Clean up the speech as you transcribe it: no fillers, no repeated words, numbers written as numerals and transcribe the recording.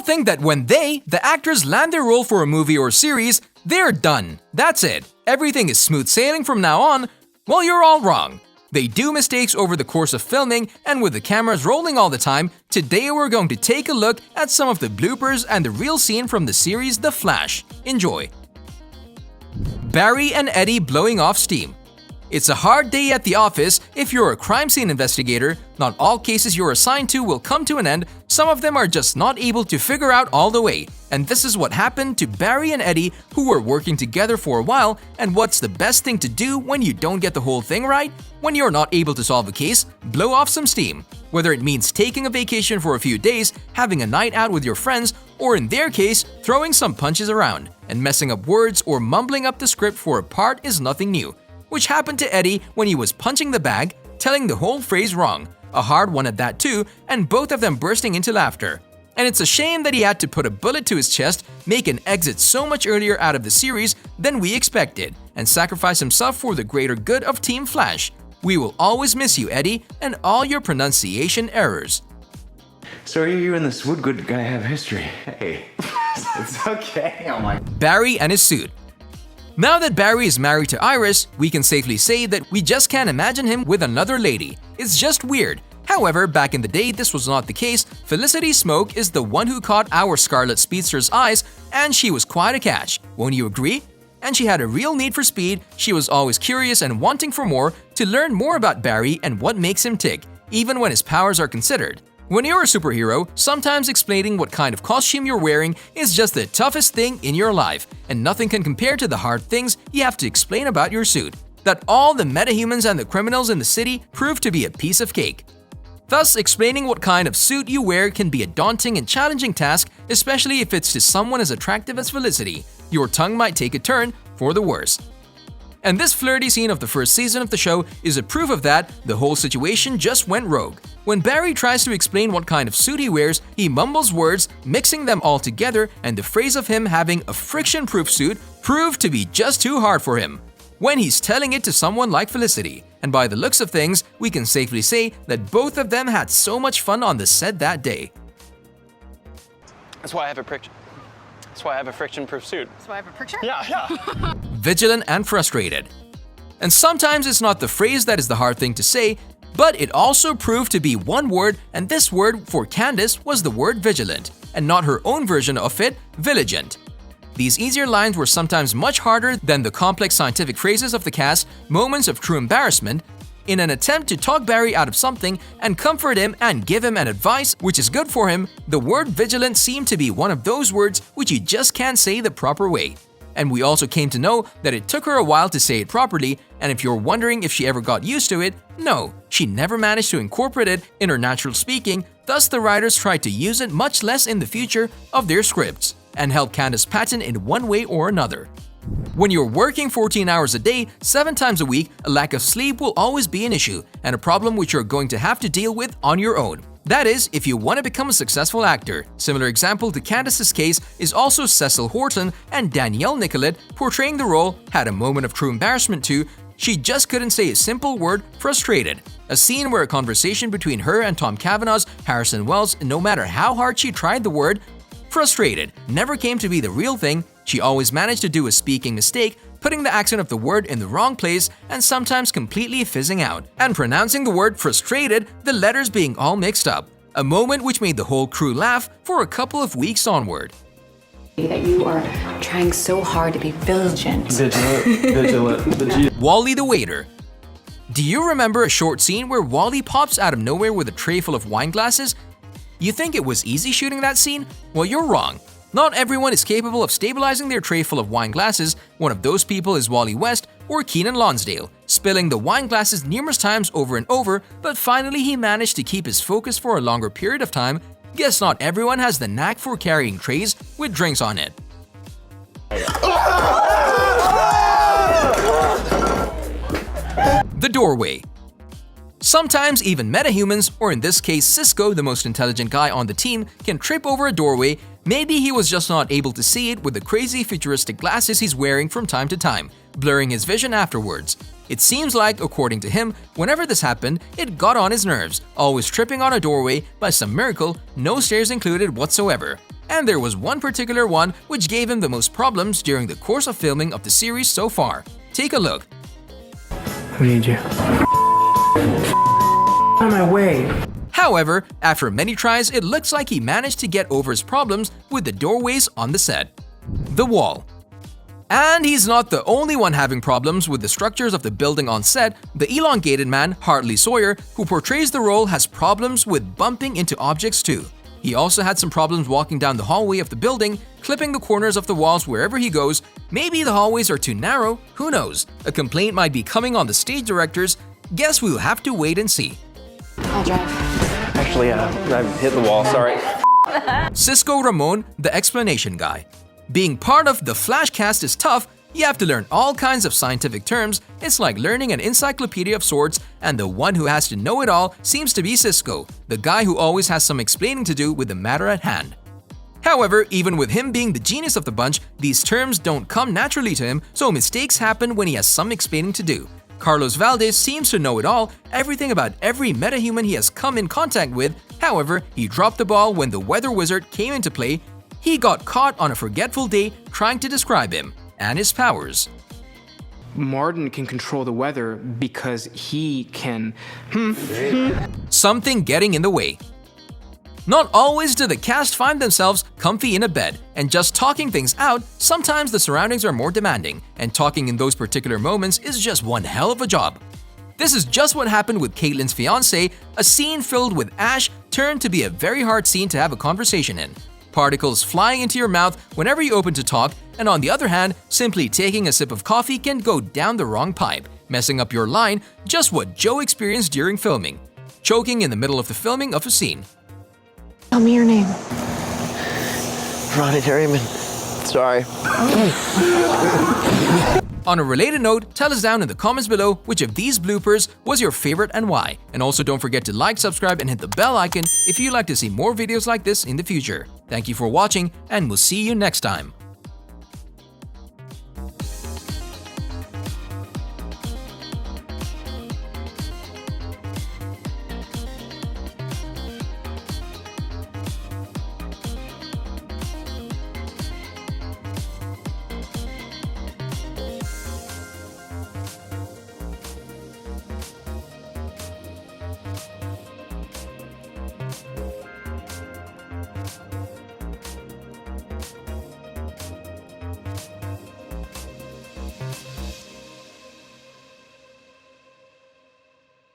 think that when the actors land their role for a movie or series, they're done. That's it. Everything is smooth sailing from now on. Well, you're all wrong. They do mistakes over the course of filming, and with the cameras rolling all the time, today we're going to take a look at some of the bloopers and the real scene from the series The Flash. Enjoy! Barry and Eddie blowing off steam. It's a hard day at the office if you're a crime scene investigator. Not all cases you're assigned to will come to an end, some of them are just not able to figure out all the way. And this is what happened to Barry and Eddie, who were working together for a while. And what's the best thing to do when you don't get the whole thing right? When you're not able to solve a case, blow off some steam. Whether it means taking a vacation for a few days, having a night out with your friends, or in their case, throwing some punches around. And messing up words or mumbling up the script for a part is nothing new. Which happened to Eddie when he was punching the bag, telling the whole phrase wrong, a hard one at that too, and both of them bursting into laughter. And it's a shame that he had to put a bullet to his chest, make an exit so much earlier out of the series than we expected, and sacrifice himself for the greater good of Team Flash. We will always miss you, Eddie, and all your pronunciation errors. So you and this Woodgood guy have history. Hey, it's okay. Oh my. Barry and his suit. Now that Barry is married to Iris, we can safely say that we just can't imagine him with another lady. It's just weird. However, back in the day, this was not the case. Felicity Smoke is the one who caught our Scarlet Speedster's eyes, and she was quite a catch. Won't you agree? And she had a real need for speed. She was always curious and wanting for more, to learn more about Barry and what makes him tick, even when his powers are considered. When you're a superhero, sometimes explaining what kind of costume you're wearing is just the toughest thing in your life, and nothing can compare to the hard things you have to explain about your suit. That all the metahumans and the criminals in the city prove to be a piece of cake. Thus, explaining what kind of suit you wear can be a daunting and challenging task, especially if it's to someone as attractive as Felicity. Your tongue might take a turn for the worse. And this flirty scene of the first season of the show is a proof of that. The whole situation just went rogue. When Barry tries to explain what kind of suit he wears, he mumbles words, mixing them all together, and the phrase of him having a friction-proof suit proved to be just too hard for him when he's telling it to someone like Felicity. And by the looks of things, we can safely say that both of them had so much fun on the set that day. That's why I have a friction-proof suit. That's why I have a picture? Yeah. Vigilant and frustrated. And sometimes it's not the phrase that is the hard thing to say, but it also proved to be one word, and this word for Candace was the word vigilant, and not her own version of it, vigilant. These easier lines were sometimes much harder than the complex scientific phrases of the cast, moments of true embarrassment, in an attempt to talk Barry out of something and comfort him and give him an advice which is good for him. The word vigilant seemed to be one of those words which you just can't say the proper way. And we also came to know that it took her a while to say it properly, and if you're wondering if she ever got used to it, no, she never managed to incorporate it in her natural speaking, thus the writers tried to use it much less in the future of their scripts, and help Candace patent in one way or another. When you're working 14 hours a day, 7 times a week, a lack of sleep will always be an issue, and a problem which you're going to have to deal with on your own. That is, if you want to become a successful actor. Similar example to Candace's case is also Cecil Horton, and Danielle Nicolette, portraying the role, had a moment of true embarrassment too. She just couldn't say a simple word, frustrated. A scene where a conversation between her and Tom Cavanaugh's Harrison Wells, no matter how hard she tried, the word frustrated never came to be the real thing. She always managed to do a speaking mistake, putting the accent of the word in the wrong place and sometimes completely fizzing out, and pronouncing the word frustrated, the letters being all mixed up. A moment which made the whole crew laugh for a couple of weeks onward. That you are trying so hard to be vigilant. Vigilant. Wally the waiter. Do you remember a short scene where Wally pops out of nowhere with a tray full of wine glasses? You think it was easy shooting that scene? Well, you're wrong. Not everyone is capable of stabilizing their tray full of wine glasses. One of those people is Wally West or Keenan Lonsdale, spilling the wine glasses numerous times over and over, but finally he managed to keep his focus for a longer period of time. Guess not everyone has the knack for carrying trays with drinks on it. The doorway. Sometimes even metahumans, or in this case Cisco, the most intelligent guy on the team, can trip over a doorway. Maybe he was just not able to see it with the crazy futuristic glasses he's wearing from time to time, blurring his vision afterwards. It seems like, according to him, whenever this happened, it got on his nerves, always tripping on a doorway. By some miracle, no stairs included whatsoever. And there was one particular one which gave him the most problems during the course of filming of the series so far. Take a look. I need you. On my way. However, after many tries, it looks like he managed to get over his problems with the doorways on the set. The wall. And he's not the only one having problems with the structures of the building on set. The elongated man, Hartley Sawyer, who portrays the role, has problems with bumping into objects too. He also had some problems walking down the hallway of the building, clipping the corners of the walls wherever he goes. Maybe the hallways are too narrow, who knows? A complaint might be coming on the stage directors. Guess we'll have to wait and see. I'll drive. Actually, I've hit the wall, sorry. Cisco Ramon, the explanation guy. Being part of the Flash cast is tough. You have to learn all kinds of scientific terms. It's like learning an encyclopedia of sorts, and the one who has to know it all seems to be Cisco, the guy who always has some explaining to do with the matter at hand. However, even with him being the genius of the bunch, these terms don't come naturally to him, so mistakes happen when he has some explaining to do. Carlos Valdez seems to know it all, everything about every metahuman he has come in contact with. However, he dropped the ball when the weather wizard came into play. He got caught on a forgetful day trying to describe him and his powers. Martin can control the weather because he can... Something getting in the way. Not always do the cast find themselves comfy in a bed and just talking things out. Sometimes the surroundings are more demanding, and talking in those particular moments is just one hell of a job. This is just what happened with Caitlin's fiancé. A scene filled with ash turned to be a very hard scene to have a conversation in. Particles flying into your mouth whenever you open to talk, and on the other hand, simply taking a sip of coffee can go down the wrong pipe, messing up your line, just what Joe experienced during filming. Choking in the middle of the filming of a scene. Tell me your name. Ronnie Harriman. Sorry. On a related note, tell us down in the comments below which of these bloopers was your favorite and why. And also don't forget to like, subscribe, and hit the bell icon if you'd like to see more videos like this in the future. Thank you for watching, and we'll see you next time.